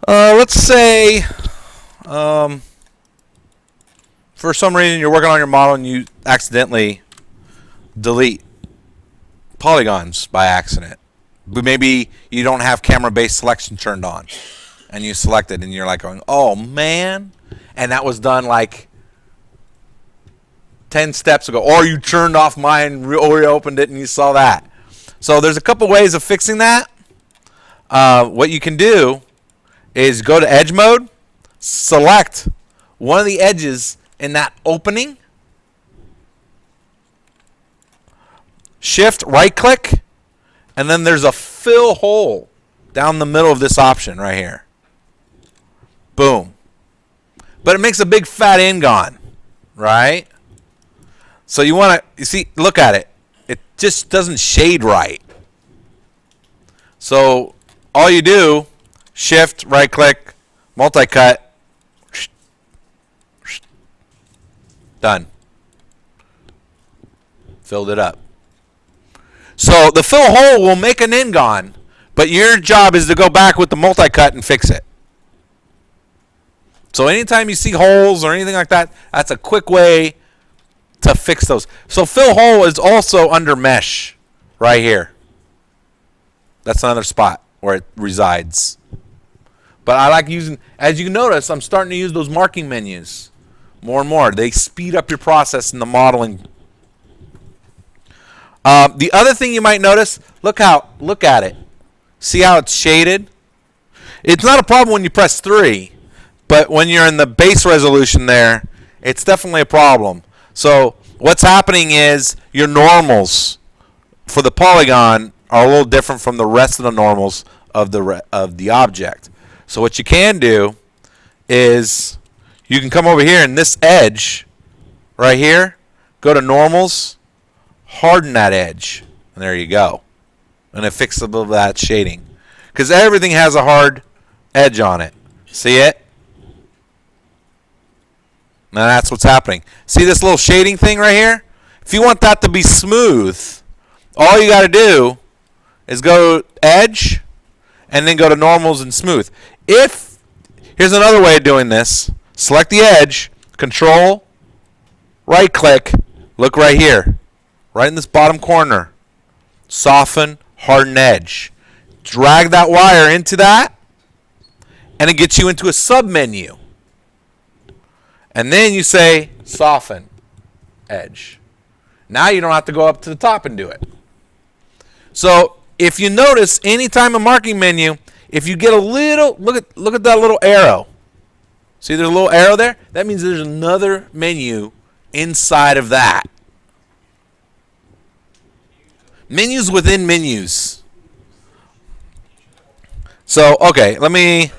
Let's say for some reason you're working on your model and you accidentally delete polygons by accident. But maybe you don't have camera-based selection turned on and you select it and you're like going, oh man, and that was done like 10 steps ago, or you turned off mine or you opened it and you saw that. So there's a couple ways of fixing that. What you can do is go to edge mode, select one of the edges in that opening, shift right click, and then there's a fill hole down the middle of this option right here. Boom. But it makes a big fat N-gon, right? So you want to, you see, look at it. It just doesn't shade right. So all you do, shift, right click, multi-cut, done. Filled it up. So the fill hole will make an N-gon, but your job is to go back with the multi-cut and fix it. So anytime you see holes or anything like that, that's a quick way to fix those. So fill hole is also under mesh right here. That's another spot where it resides. But I like using, as you notice, I'm starting to use those marking menus more and more. They speed up your process in the modeling. The other thing you might notice, look at it. See how it's shaded? It's not a problem when you press 3, but when you're in the base resolution there, it's definitely a problem. So what's happening is your normals for the polygon are a little different from the rest of the normals of the object. So what you can do is you can come over here in this edge right here, go to normals, harden that edge, and there you go. And it fixes a little of that shading. Because everything has a hard edge on it. See it? Now that's what's happening. See this little shading thing right here? If you want that to be smooth, all you got to do is go edge and then go to normals and smooth. Here's another way of doing this. Select the edge, control, right click, look right here. Right in this bottom corner. Soften, harden edge. Drag that wire into that, and it gets you into a sub-menu. And then you say soften edge. Now you don't have to go up to the top and do it. So if you notice, anytime a marking menu, if you get a little, look at that little arrow. See there's a little arrow there? That means there's another menu inside of that. Menus within menus. So okay, let me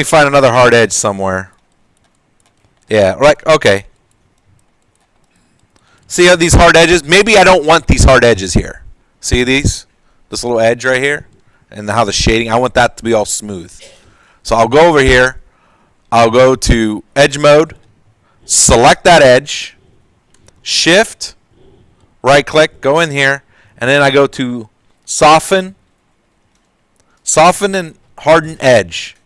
find another hard edge somewhere. Yeah, right. Okay. See how these hard edges? Maybe I don't want these hard edges here. See these? This little edge right here, and how the shading. I want that to be all smooth. So I'll go over here. I'll go to edge mode. Select that edge. Shift. Right click. Go in here. And then I go to soften and harden edge.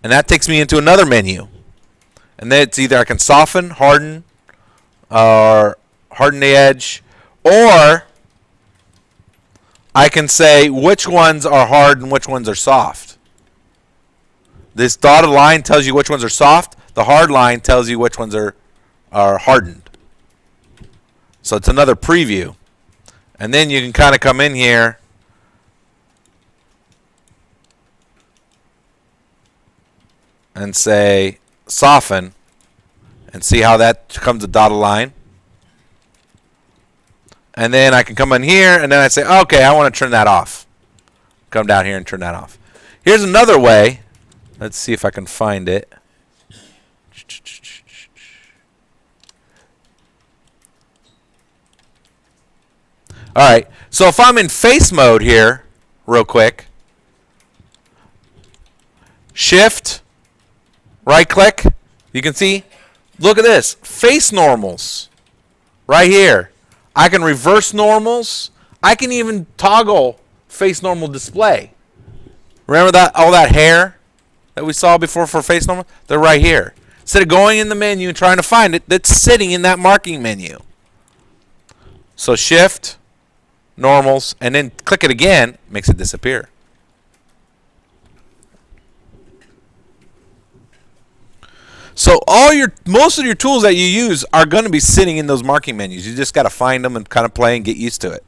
And that takes me into another menu. And then it's either I can soften, harden, or harden the edge, or I can say which ones are hard and which ones are soft. This dotted line tells you which ones are soft. The hard line tells you which ones are hardened. So it's another preview. And then you can kind of come in here and say soften and see how that becomes a dotted line. And then I can come in here and then I say, okay, I want to turn that off. Come down here and turn that off. Here's another way. Let's see if I can find it. All right, so if I'm in face mode here, real quick, shift, right click, you can see, look at this, face normals, right here. I can reverse normals. I can even toggle face normal display. Remember that all that hair that we saw before for face normal? They're right here. Instead of going in the menu and trying to find it, that's sitting in that marking menu. So shift, normals, and then click it again, makes it disappear. So most of your tools that you use are going to be sitting in those marking menus. You just got to find them and kind of play and get used to it.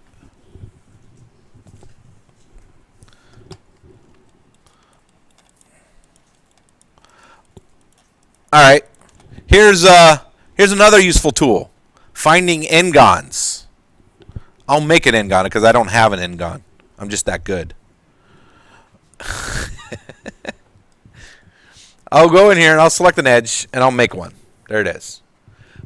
All right, here's another useful tool, finding n-gons. I'll make an n-gon because I don't have an n-gon. I'm just that good. I'll go in here and I'll select an edge and I'll make one. There it is.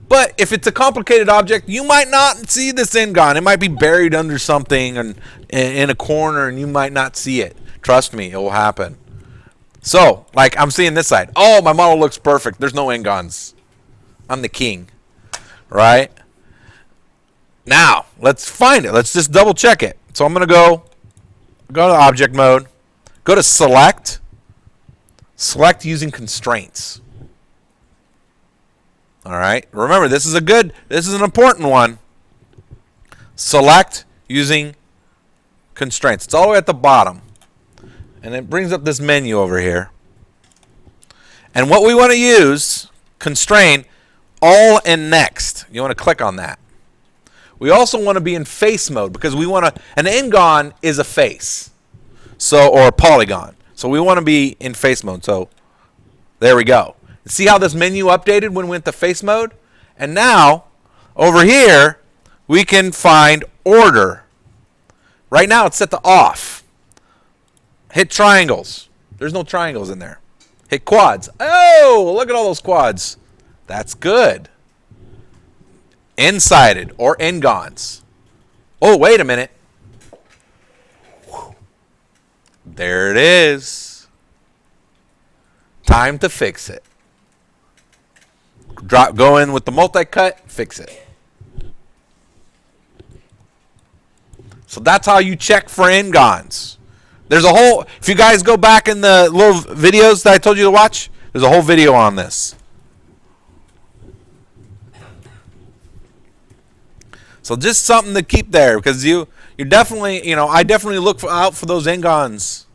But if it's a complicated object, you might not see this n-gon. It might be buried under something and in a corner and you might not see it. Trust me, it will happen. So, like I'm seeing this side. Oh, my model looks perfect. There's no n-gons. I'm the king. Right? Now, let's find it. Let's just double check it. So I'm going to go to object mode. Go to select. Select using constraints. All right. Remember, this is an important one. Select using constraints. It's all the way at the bottom. And it brings up this menu over here. And what we want to use, constrain, all and next. You want to click on that. We also want to be in face mode because we want to, an n-gon is a face. So, or a polygon. So we want to be in face mode. So there we go. See how this menu updated when we went to face mode? And now, over here, we can find order. Right now it's set to off. Hit triangles. There's no triangles in there. Hit quads. Oh, look at all those quads. That's good. N-sided or n-gons. Oh, wait a minute. There it is. Time to fix it. Go in with the multi-cut, fix it. So that's how you check for n-gons. There's a whole, if you guys go back in the little videos that I told you to watch, there's a whole video on this. So just something to keep there because you're definitely, I definitely look out for those n-gons.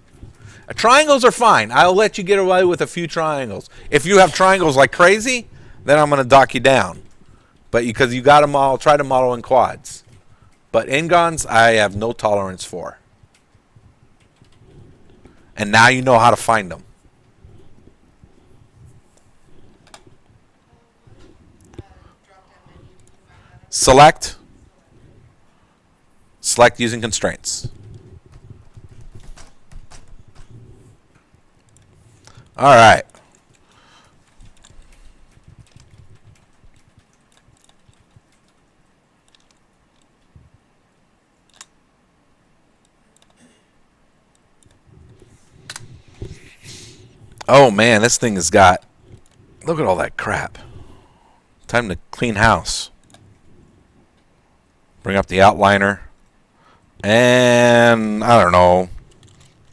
Triangles are fine. I'll let you get away with a few triangles. If you have triangles like crazy, then I'm going to dock you down. But because you got to model, try to model in quads. But n-gons, I have no tolerance for. And now you know how to find them. Select. Select using constraints. All right. Oh man, this thing has got, look at all that crap. Time to clean house. Bring up the outliner. And, I don't know,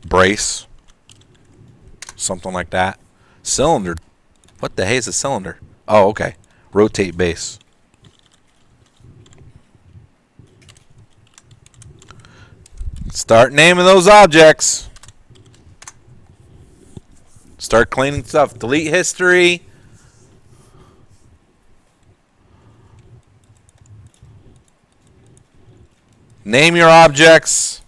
brace. Something like that. Cylinder. What the hey is a cylinder? Oh, okay. Rotate base. Start naming those objects. Start cleaning stuff. Delete history. Name your objects.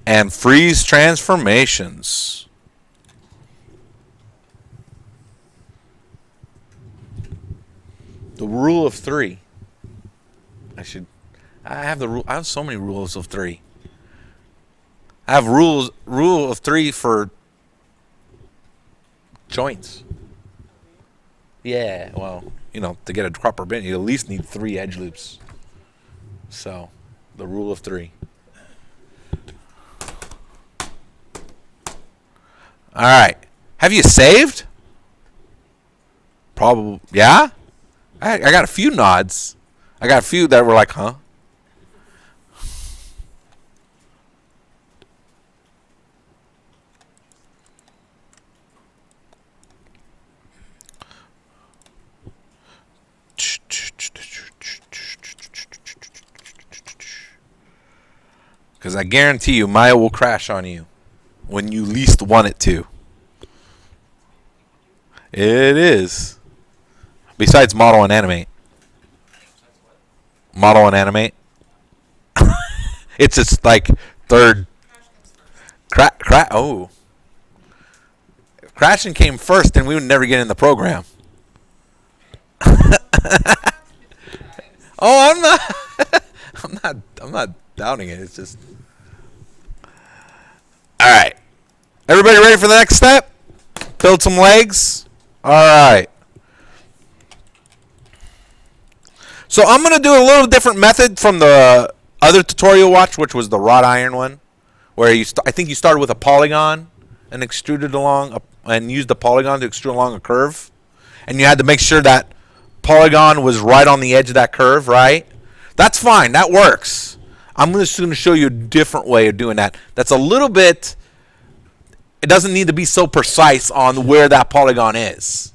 And freeze transformations. The rule of three. I have so many rules of three. I have rule of three for joints. Yeah, well, to get a proper bend, you at least need 3 edge loops. So, the rule of three. All right. Have you saved? Probably. Yeah? I got a few nods. I got a few that were like, huh? Because I guarantee you Maya will crash on you when you least want it to. It is. Besides model and animate. Model and animate. It's just like third. Oh. If crashing came first, then we would never get in the program. Oh, I'm not. I'm not doubting it. It's just. All right. Everybody ready for the next step? Build some legs. All right. So I'm going to do a little different method from the other tutorial watch, which was the wrought iron one, where I think you started with a polygon and extruded along and used the polygon to extrude along a curve, and you had to make sure that polygon was right on the edge of that curve, right? That's fine. That works. I'm just going to show you a different way of doing that. That's a little bit. It doesn't need to be so precise on where that polygon is.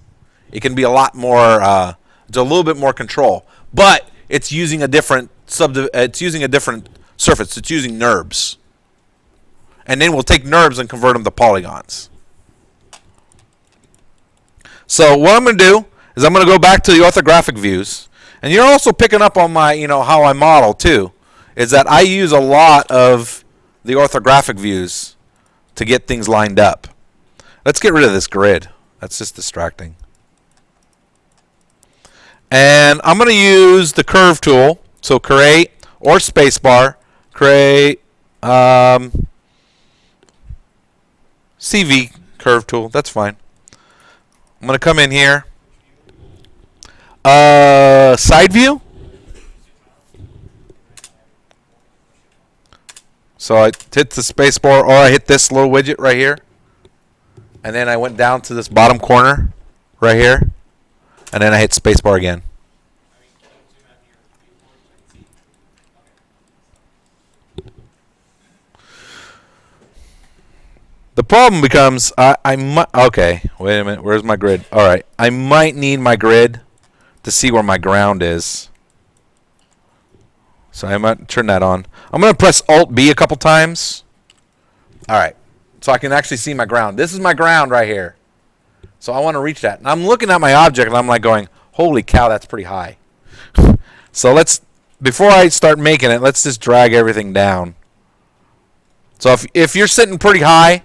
It can be a lot more. It's a little bit more control, but it's using a different It's using a different surface. It's using NURBS, and then we'll take NURBS and convert them to polygons. So what I'm going to do is I'm going to go back to the orthographic views, and you're also picking up on my, how I model too. Is that I use a lot of the orthographic views to get things lined up. Let's get rid of this grid. That's just distracting. And I'm going to use the curve tool. So create or spacebar, create CV curve tool. That's fine. I'm going to come in here. Side view. So I hit the spacebar, or I hit this little widget right here. And then I went down to this bottom corner right here. And then I hit spacebar again. The problem becomes, I might, okay, wait a minute, where's my grid? All right, I might need my grid to see where my ground is. So I might turn that on. I'm going to press Alt-B a couple times. All right, so I can actually see my ground. This is my ground right here. So I want to reach that. And I'm looking at my object, and I'm like going, holy cow, that's pretty high. So before I start making it, let's just drag everything down. So if you're sitting pretty high,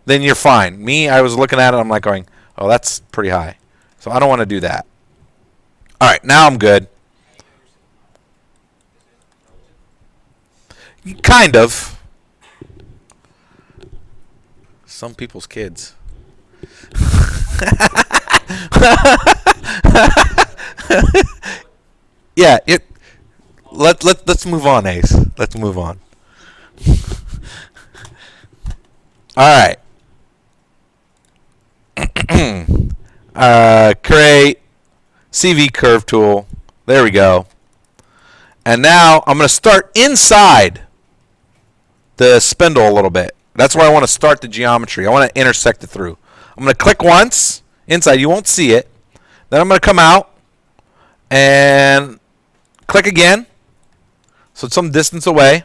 then you're fine. Me, I was looking at it, I'm like going, oh, that's pretty high. So I don't want to do that. All right, now I'm good. Kind of. Some people's kids. Yeah, let's move on, Ace. Let's move on. All right. Create CV curve tool. There we go. And now I'm going to start inside the spindle a little bit. That's where I want to start the geometry. I want to intersect it through. I'm going to click once inside. You won't see it. Then I'm going to come out and click again. So it's some distance away.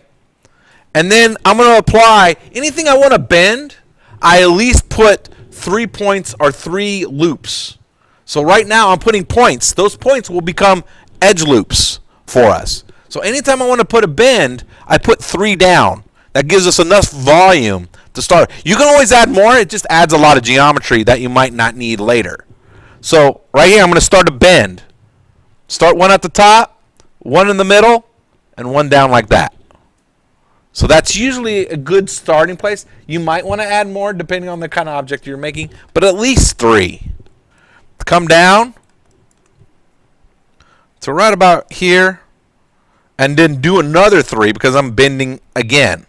And then I'm going to apply anything I want to bend. I at least put 3 points or 3 loops. So right now I'm putting points. Those points will become edge loops for us. So anytime I want to put a bend, I put 3 down. That gives us enough volume to start. You can always add more. It just adds a lot of geometry that you might not need later. So right here I'm going to start a bend. Start one at the top, one in the middle, and one down like that. So that's usually a good starting place. You might want to add more depending on the kind of object you're making, but at least 3. Come down to right about here, and then do another 3 because I'm bending again.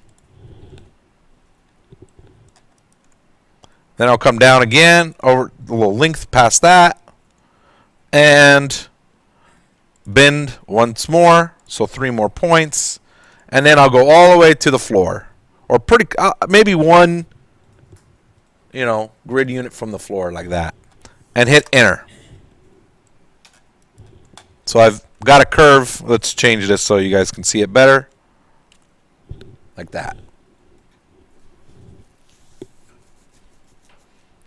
Then I'll come down again over the little length past that and bend once more, so 3 more points. And then I'll go all the way to the floor, or maybe one, grid unit from the floor like that, and hit enter. So I've got a curve. Let's change this so you guys can see it better. like that.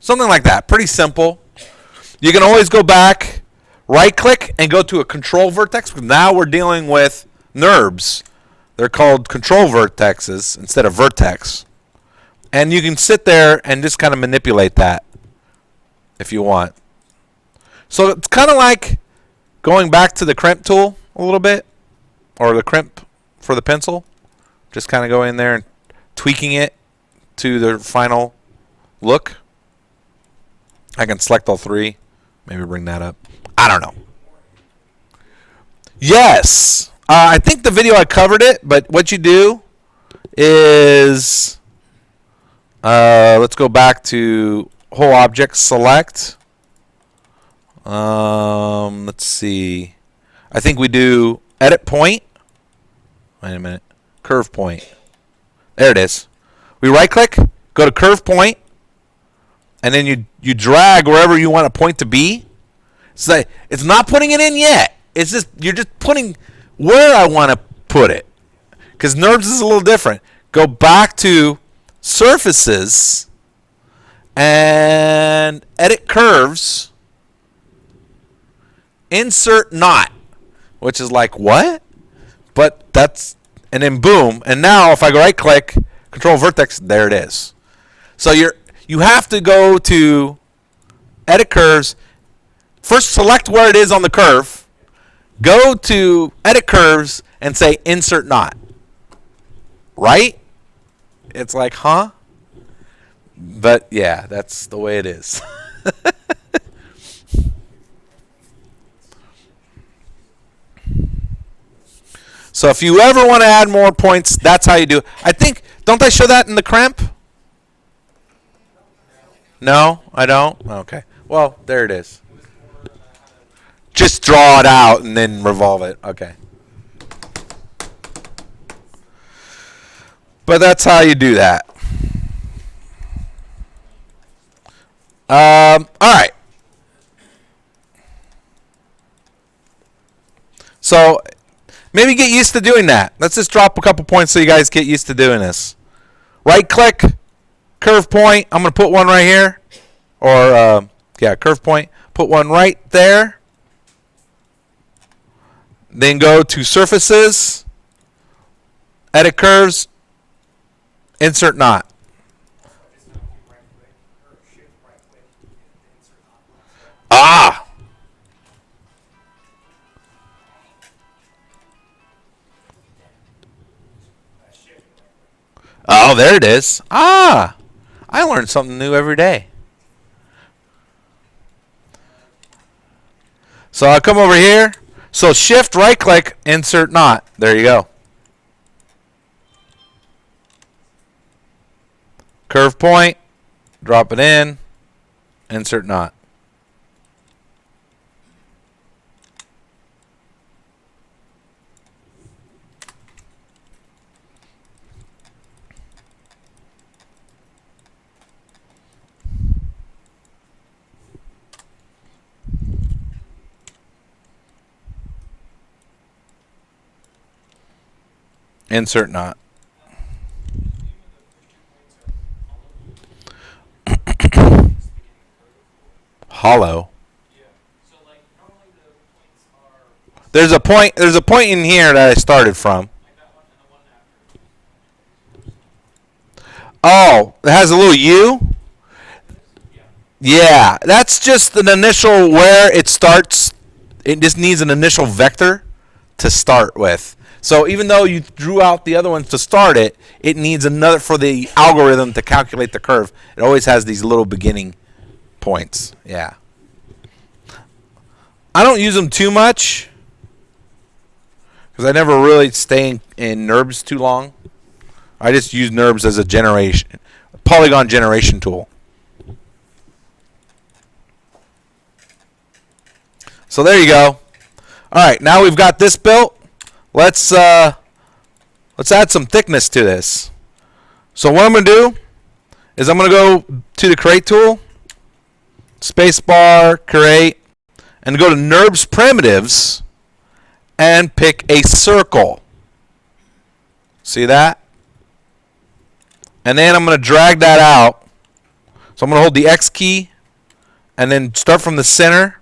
Something like that. Pretty simple. You can always go back, right-click, and go to a control vertex. Now we're dealing with NURBs. They're called control vertexes instead of vertex. And you can sit there and just kind of manipulate that if you want. So it's kind of like going back to the crimp tool a little bit, or the crimp for the pencil. Just kind of going in there and tweaking it to the final look. I can select all three. Maybe bring that up. I don't know. Yes. I think the video I covered it, but what you do is, let's go back to whole object select. Let's see. I think we do edit point. Wait a minute. Curve point. There it is. We right click, go to curve point, and then you drag wherever you want a point to be. So it's not putting it in yet. It's just you're just putting where I want to put it. Because NURBS is a little different. Go back to surfaces and edit curves. Insert not, which is like what? But that's, and then boom, and now if I go right click, control vertex, there it is. So you have to go to edit curves. First select where it is on the curve. Go to edit curves and say insert not. Right? It's like, huh? But yeah, that's the way it is. So if you ever want to add more points, that's how you do it. I think, don't I show that in the crimp? No, I don't? Okay. Well, there it is. Just draw it out and then revolve it. Okay. But that's how you do that. All right. So maybe get used to doing that. Let's just drop a couple points so you guys get used to doing this. Right click, curve point. I'm going to put one right here. Or, yeah, curve point. Put one right there. Then go to surfaces, edit curves, insert not. Ah! Oh, there it is. Ah! I learn something new every day. So I'll come over here. So shift, right click, insert not. There you go. Curve point, drop it in, insert not. Insert not. Hollow. There's a point in here that I started from. Oh, it has a little U? Yeah, that's just an initial where it starts. It just needs an initial vector to start with. So even though you drew out the other ones to start it, it needs another for the algorithm to calculate the curve. It always has these little beginning points. Yeah. I don't use them too much because I never really stay in NURBS too long. I just use NURBS as a polygon generation tool. So there you go. All right, now we've got this built. Let's add some thickness to this. So what I'm going to do is I'm going to go to the create tool, spacebar, create, and go to NURBS primitives and pick a circle. See that? And then I'm going to drag that out. So I'm going to hold the X key and then start from the center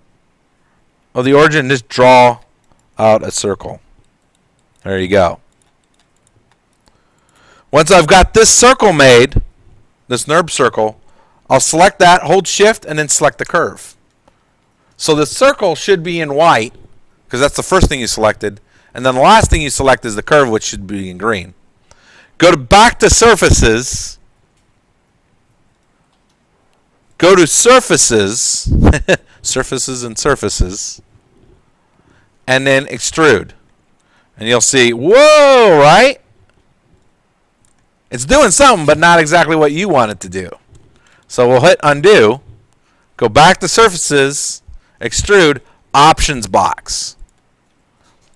of the origin and just draw out a circle. There you go. Once I've got this circle made, this NURB circle, I'll select that, hold shift, and then select the curve. So the circle should be in white, because that's the first thing you selected. And then the last thing you select is the curve, which should be in green. Go back to surfaces. Go to surfaces. Surfaces and surfaces. And then extrude. And you'll see, whoa, right? It's doing something, but not exactly what you want it to do. So we'll hit undo. Go back to surfaces. Extrude. Options box.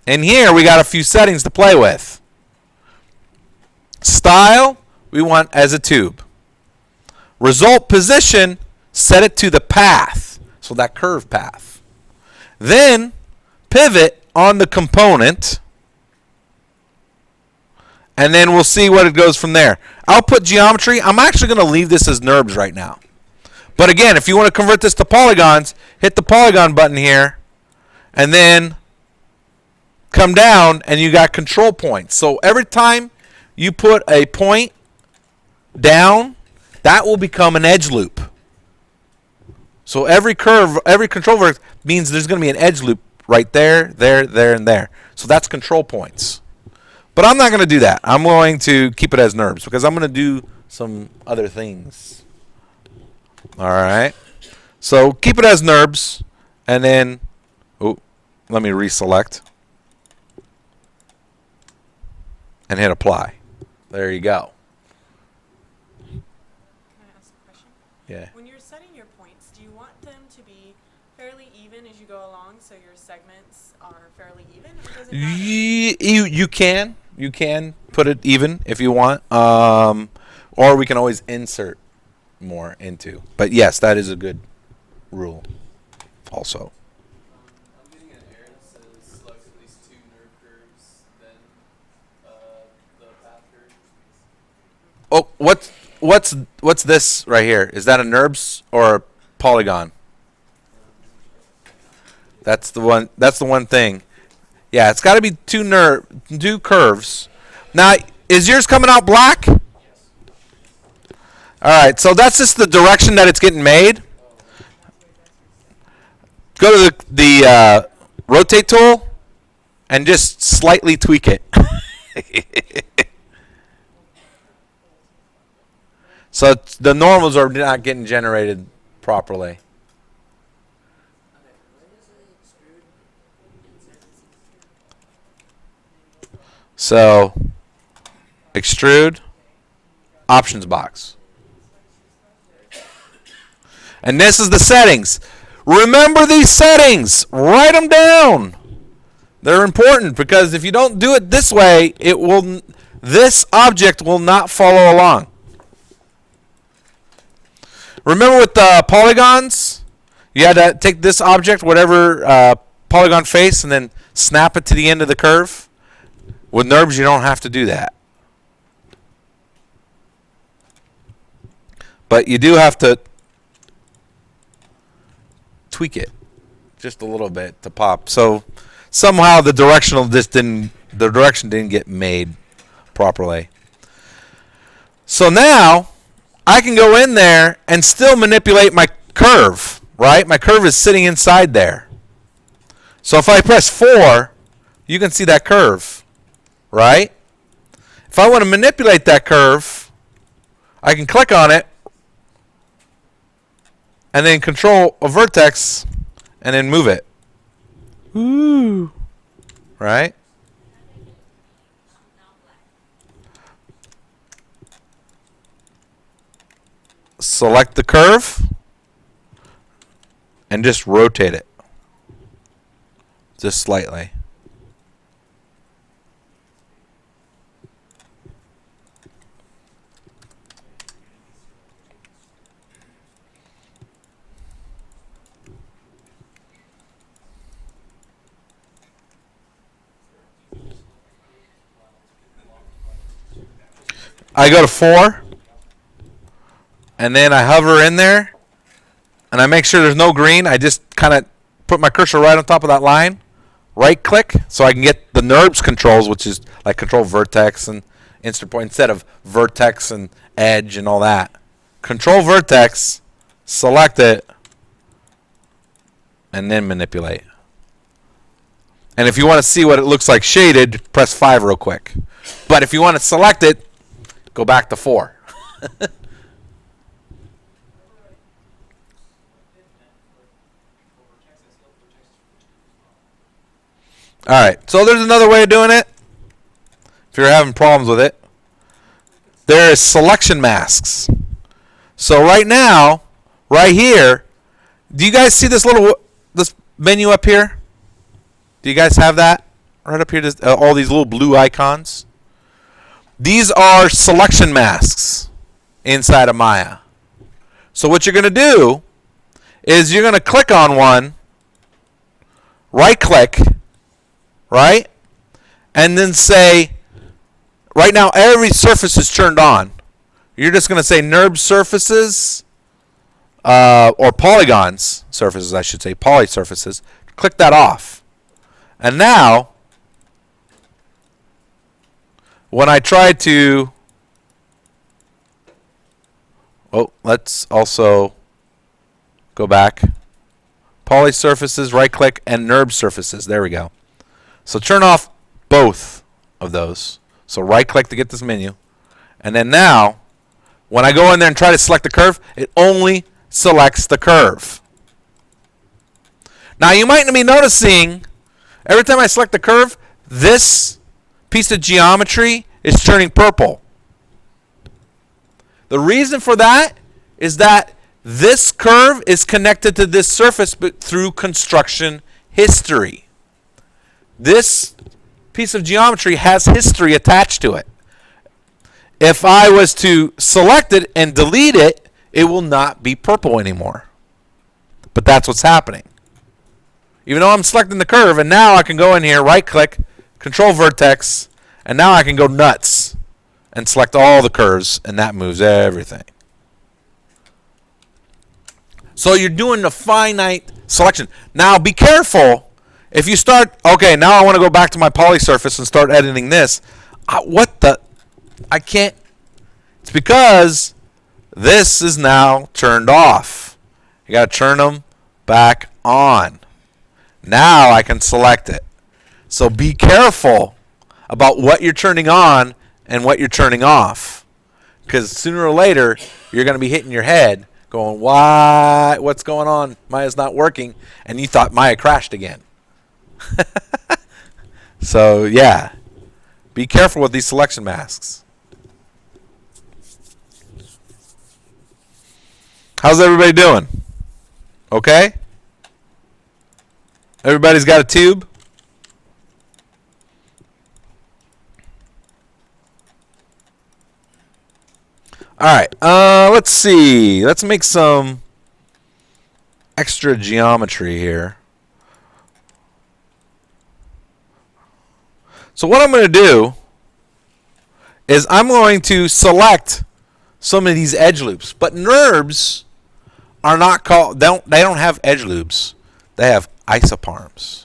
And here we got a few settings to play with. Style, we want as a tube. Result position, set it to the path. So that curve path. Then pivot on the component. And then we'll see what it goes from there. Output geometry, I'm actually going to leave this as NURBS right now. But again, if you want to convert this to polygons, hit the polygon button here. And then come down and you got control points. So every time you put a point down, that will become an edge loop. So every curve, every control vertex means there's going to be an edge loop right there, there, there, and there. So that's control points. But I'm not going to do that. I'm going to keep it as NURBS because I'm going to do some other things. All right. So keep it as NURBS, and then, oh, let me reselect and hit apply. There you go. Can I ask a question? Yeah. When you're setting your points, do you want them to be fairly even as you go along, so your segments are fairly even, or does it matter? You can put it even if you want, or we can always insert more into. But yes, that is a good rule. Also. I'm getting an error that says select at least 2 NURB curves, then the path curve. Oh, what's this right here? Is that a NURBS or a polygon? That's the one. That's the one thing. Yeah, it's got to be two curves. Now, is yours coming out black? Yes. All right, so that's just the direction that it's getting made. Go to the rotate tool and just slightly tweak it. So the normals are not getting generated properly. So extrude, options box. And this is the settings. Remember these settings. Write them down. They're important because if you don't do it this way, this object will not follow along. Remember with the polygons, you had to take this object, whatever polygon face, and then snap it to the end of the curve. With NURBS, you don't have to do that. But you do have to tweak it just a little bit to pop. So somehow the direction didn't get made properly. So now I can go in there and still manipulate my curve, right? My curve is sitting inside there. So if I press 4, you can see that curve, right? If I want to manipulate that curve, I can click on it and then control a vertex and then move it. Ooh. Right? Select the curve and just rotate it. Just slightly. I go to 4. and then I hover in there, and I make sure there's no green. I just kind of put my cursor right on top of that line, right click, so I can get the NURBS controls, which is like control vertex and instant point instead of vertex and edge and all that. Control vertex, select it, and then manipulate. And if you want to see what it looks like shaded, press 5 real quick. But if you want to select it, go back to 4. Alright, so there's another way of doing it. If you're having problems with it, there is selection masks. So right now, right here, do you guys see this menu up here? Do you guys have that right up here? All these little blue icons. These are selection masks inside of Maya. So what you're going to do is you're going to click on one, right click, right? And then say, right now every surface is turned on. You're just going to say NURB surfaces, or polygons surfaces, I should say, poly surfaces. Click that off. And now, when I try to, let's also go back. Poly surfaces, right click, and NURB surfaces. There we go. So turn off both of those. So right click to get this menu. And then now, when I go in there and try to select the curve, it only selects the curve. Now you might be noticing, every time I select the curve, this piece of geometry is turning purple. The reason for that is that this curve is connected to this surface but through construction history. This piece of geometry has history attached to it. If I was to select it and delete it, it will not be purple anymore. But that's what's happening. Even though I'm selecting the curve, and now I can go in here, right click, control vertex, and now I can go nuts and select all the curves, and that moves everything. So you're doing a finite selection. Now be careful. If you start, okay, now I want to go back to my poly surface and start editing this. I can't. It's because this is now turned off. You got to turn them back on. Now I can select it. So be careful about what you're turning on and what you're turning off. Because sooner or later, you're going to be hitting your head going, why? What's going on? Maya's not working. And you thought Maya crashed again. So, yeah. Be careful with these selection masks. How's everybody doing? Okay? Everybody's got a tube? Alright, let's see. Let's make some extra geometry here. So what I'm going to do is I'm going to select some of these edge loops. But NURBS are not called, they don't have edge loops. They have isoparms.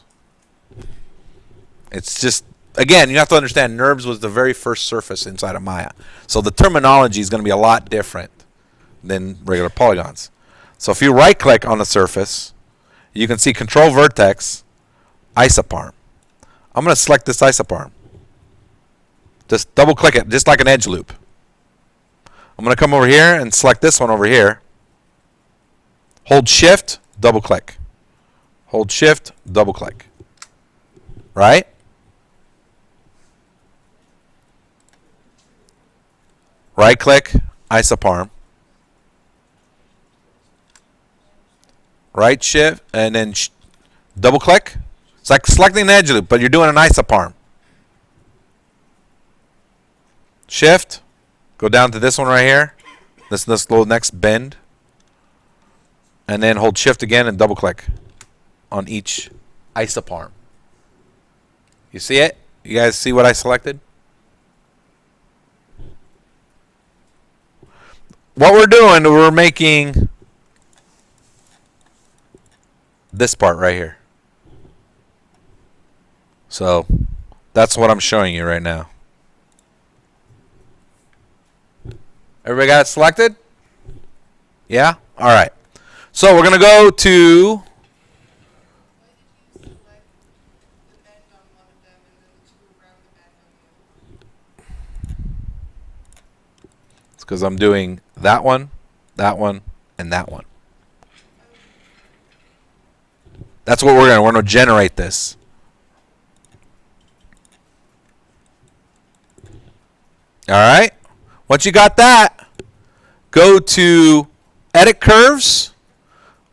It's just, again, you have to understand NURBS was the very first surface inside of Maya. So the terminology is going to be a lot different than regular polygons. So if you right click on the surface, you can see control vertex, isoparm. I'm going to select this isoparm. Just double click it, just like an edge loop. I'm going to come over here and select this one over here. Hold shift, double click. Hold shift, double click. Right? Right click, isoparm. Right shift, and then double click. It's like selecting an edge loop, but you're doing an isoparm. Shift, go down to this one right here. This little next bend. And then hold shift again and double click on each isoparm. You see it? You guys see what I selected? what we're doing, we're making this part right here. So that's what I'm showing you right now. Everybody got it selected? Yeah? All right. So we're going to go to it's because I'm doing that one, and that one. That's what we're going to generate this. All right. Once you got that, go to Edit Curves,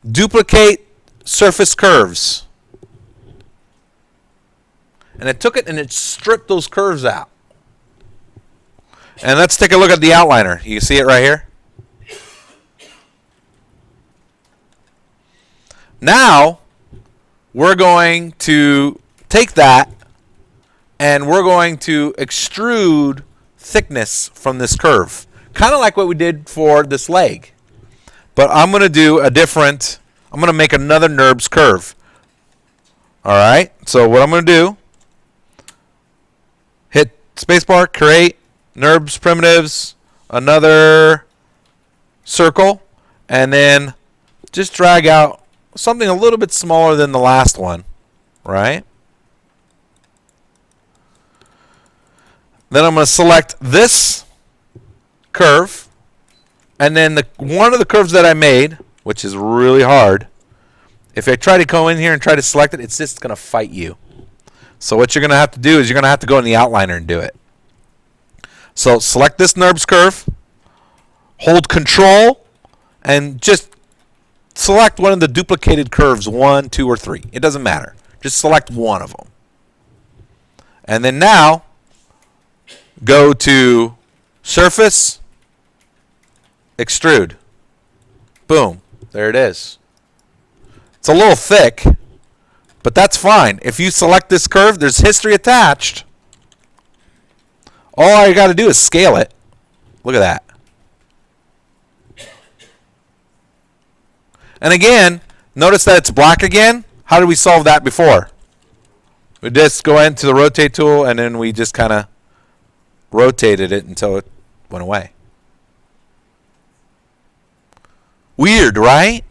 Duplicate Surface Curves. And it took it and it stripped those curves out. And let's take a look at the outliner. You see it right here? Now, we're going to take that and we're going to extrude thickness from this curve. Kind of like what we did for this leg. But I'm going to do a different, I'm going to make another NURBS curve. All right, so what I'm going to do, hit spacebar, create, NURBS primitives, another circle, and then just drag out something a little bit smaller than the last one, right? Then I'm going to select this curve, and then one of the curves that I made, which is really hard, if I try to go in here and try to select it, it's just going to fight you. So what you're going to have to do is you're going to have to go in the outliner and do it. So select this NURBS curve, hold Control, and just select one of the duplicated curves, 1, 2, or 3. It doesn't matter. Just select one of them. And then now, go to Surface, Extrude. Boom. There it is. It's a little thick, but that's fine. If you select this curve, there's history attached. All I got to do is scale it. Look at that. And again, notice that it's black again. How did we solve that before? We just go into the rotate tool and then we just kind of rotated it until it went away. Weird, right?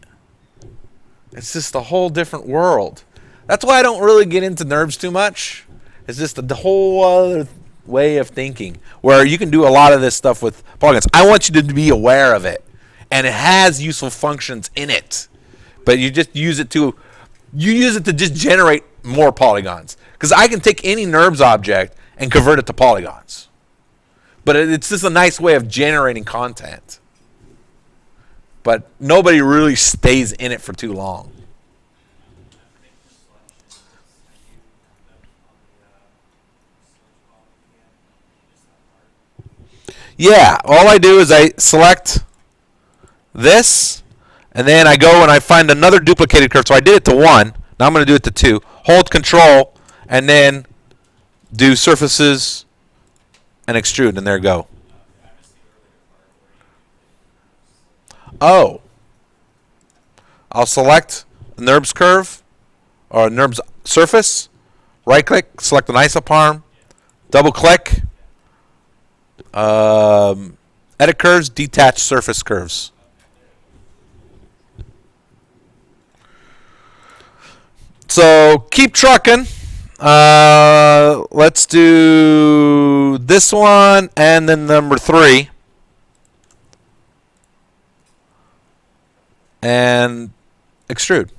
It's just a whole different world. That's why I don't really get into NURBS too much. It's just a whole other way of thinking where you can do a lot of this stuff with polygons. I want you to be aware of it. And it has useful functions in it. But you just use it to just generate more polygons. Because I can take any NURBS object and convert it to polygons. But it's just a nice way of generating content. But nobody really stays in it for too long. Yeah, all I do is I select this, and then I go and I find another duplicated curve. So I did it to 1. Now I'm going to do it to 2. Hold Control, and then do surfaces and extrude, and there you go. Oh. I'll select a NURBS curve or a NURBS surface. Right click, select an isoparm, double click, edit curves, detach surface curves. So keep trucking. Let's do this one and then number 3. And extrude.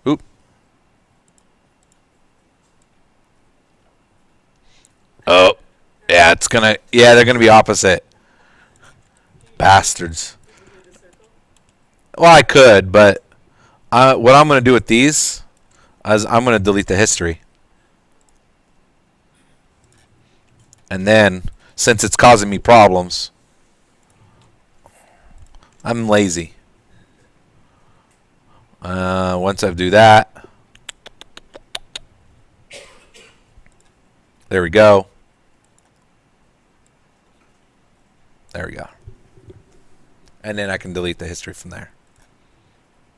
Oop. Oh. Yeah, it's gonna they're gonna be opposite. Bastards. Well, I could, but what I'm gonna do with these is I'm gonna delete the history. And then, since it's causing me problems, I'm lazy. Once I do that, there we go. There we go. And then I can delete the history from there.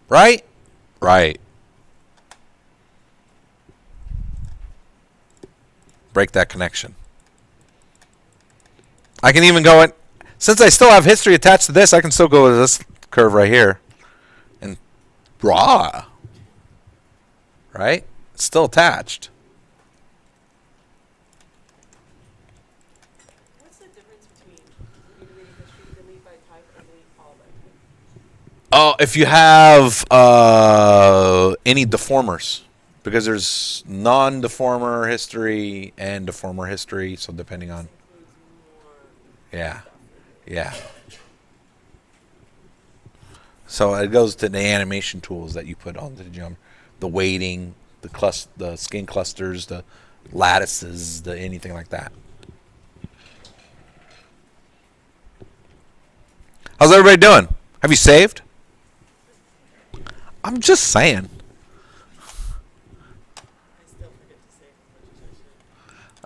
Right? Right. Break that connection. I can even go in. Since I still have history attached to this, I can still go to this curve right here. And raw. Right? It's still attached. What's the difference between reading history, delete by type, and delete all by type? Oh, if you have any deformers. Because there's non-deformer history and deformer history, so depending on... Yeah. Yeah. So it goes to the animation tools that you put on the geometry. The weighting, the skin clusters, the lattices, the anything like that. How's everybody doing? Have you saved? I'm just saying.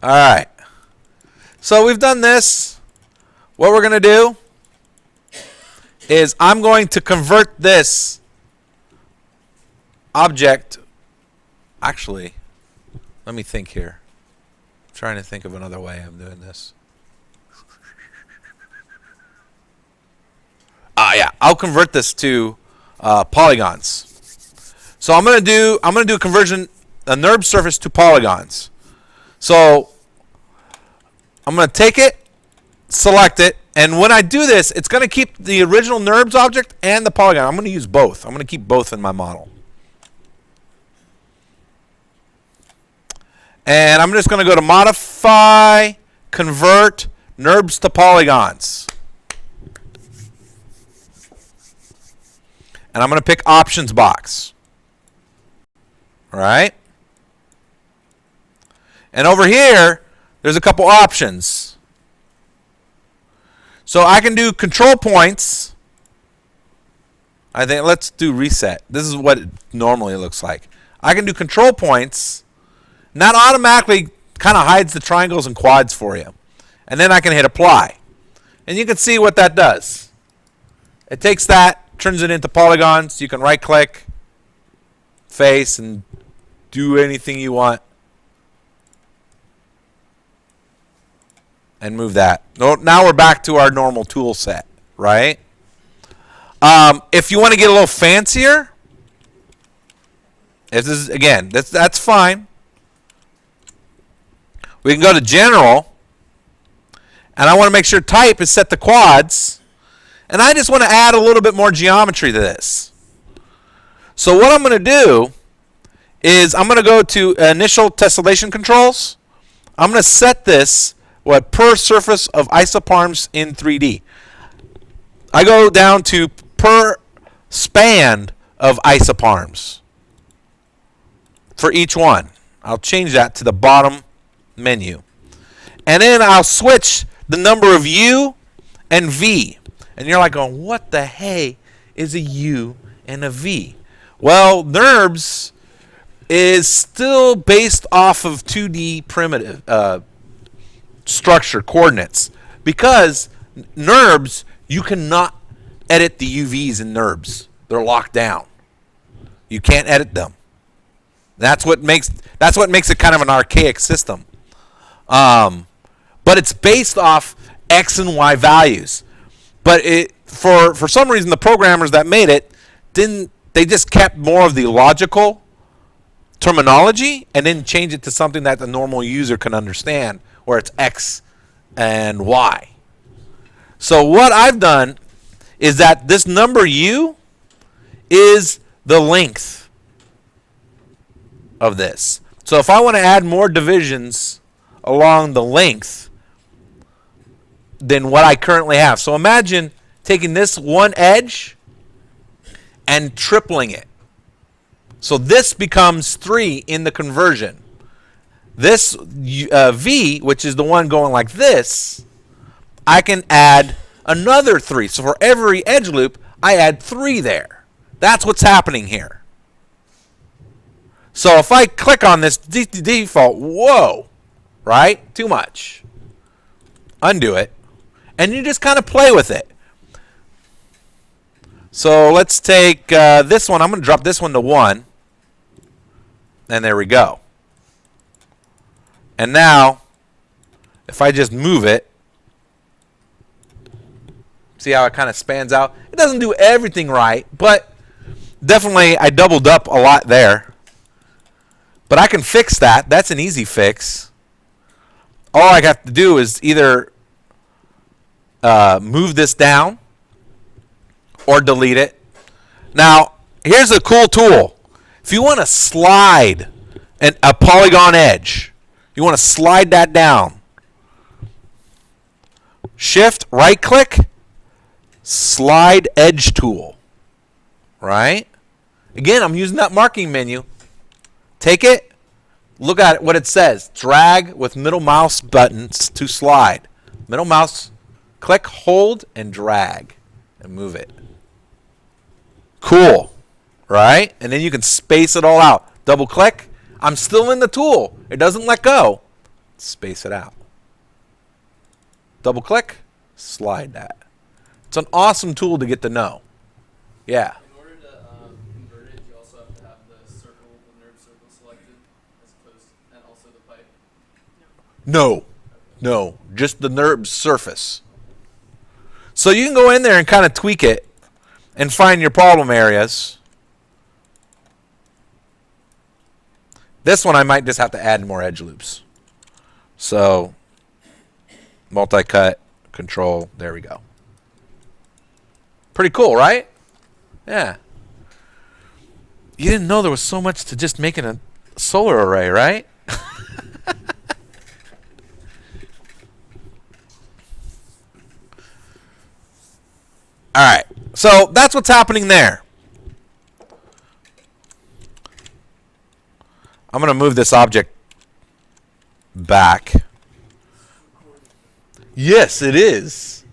All right. So we've done this. What we're going to do is I'm going to convert this object. Actually, let me think here. I'm trying to think of another way of doing this. Yeah, I'll convert this to polygons. So I'm going to do a conversion, a NURB surface to polygons. So I'm going to take it, select it, and when I do this, it's going to keep the original NURBS object and the polygon. I'm going to use both. I'm going to keep both in my model. And I'm just going to go to Modify, Convert, NURBS to Polygons. And I'm going to pick Options box. All right? And over here, there's a couple options. So I can do control points. I think let's do reset. This is what it normally looks like. I can do control points. And that automatically kind of hides the triangles and quads for you. And then I can hit apply. And you can see what that does. It takes that, turns it into polygons. You can right click, face, and do anything you want. And move that. Now we're back to our normal tool set, right? If you want to get a little fancier, this is again, that's fine. We can go to General, and I want to make sure Type is set to quads, and I just want to add a little bit more geometry to this. So what I'm going to do is I'm going to go to Initial Tessellation Controls. I'm going to set this per surface of isoparms in 3D. I go down to per span of isoparms for each one. I'll change that to the bottom menu. And then I'll switch the number of U and V. And you're like going, what the hey is a U and a V? Well, NURBS is still based off of 2D primitive structure coordinates, because NURBS, you cannot edit the UVs in NURBS. They're locked down. You can't edit them. That's what makes it kind of an archaic system. But it's based off X and Y values. But for some reason, the programmers that made it they just kept more of the logical terminology and then change it to something that the normal user can understand, where it's X and Y. So what I've done is that this number U is the length of this. So if I want to add more divisions along the length than what I currently have. So imagine taking this one edge and tripling it. So this becomes 3 in the conversion. This V, which is the one going like this, I can add another 3. So for every edge loop, I add 3 there. That's what's happening here. So if I click on this default, whoa, right? Too much. Undo it. And you just kind of play with it. So let's take this one. I'm going to drop this one to 1. And there we go. And now, if I just move it, see how it kind of spans out? It doesn't do everything right, but definitely I doubled up a lot there. But I can fix that. That's an easy fix. All I have to do is either move this down or delete it. Now, here's a cool tool. If you want to slide a polygon edge, you want to slide that down. Shift, right click, slide edge tool. Right? Again, I'm using that marking menu. Take it, look at what it says. Drag with middle mouse buttons to slide. Middle mouse, click, hold, and drag. And move it. Cool. Right? And then you can space it all out. Double click. I'm still in the tool. It doesn't let go. Space it out. Double click. Slide that. It's an awesome tool to get to know. Yeah. In order to convert it, you also have to have the circle, the nerve circle selected, as opposed to, and also the pipe. No. No. Just the NURB surface. So you can go in there and kind of tweak it and find your problem areas. This one I might just have to add more edge loops. So multi-cut, control, there we go. Pretty cool, right? Yeah. You didn't know there was so much to just making a solar array, right? All right. So that's what's happening there. I'm going to move this object back. Yes, it is.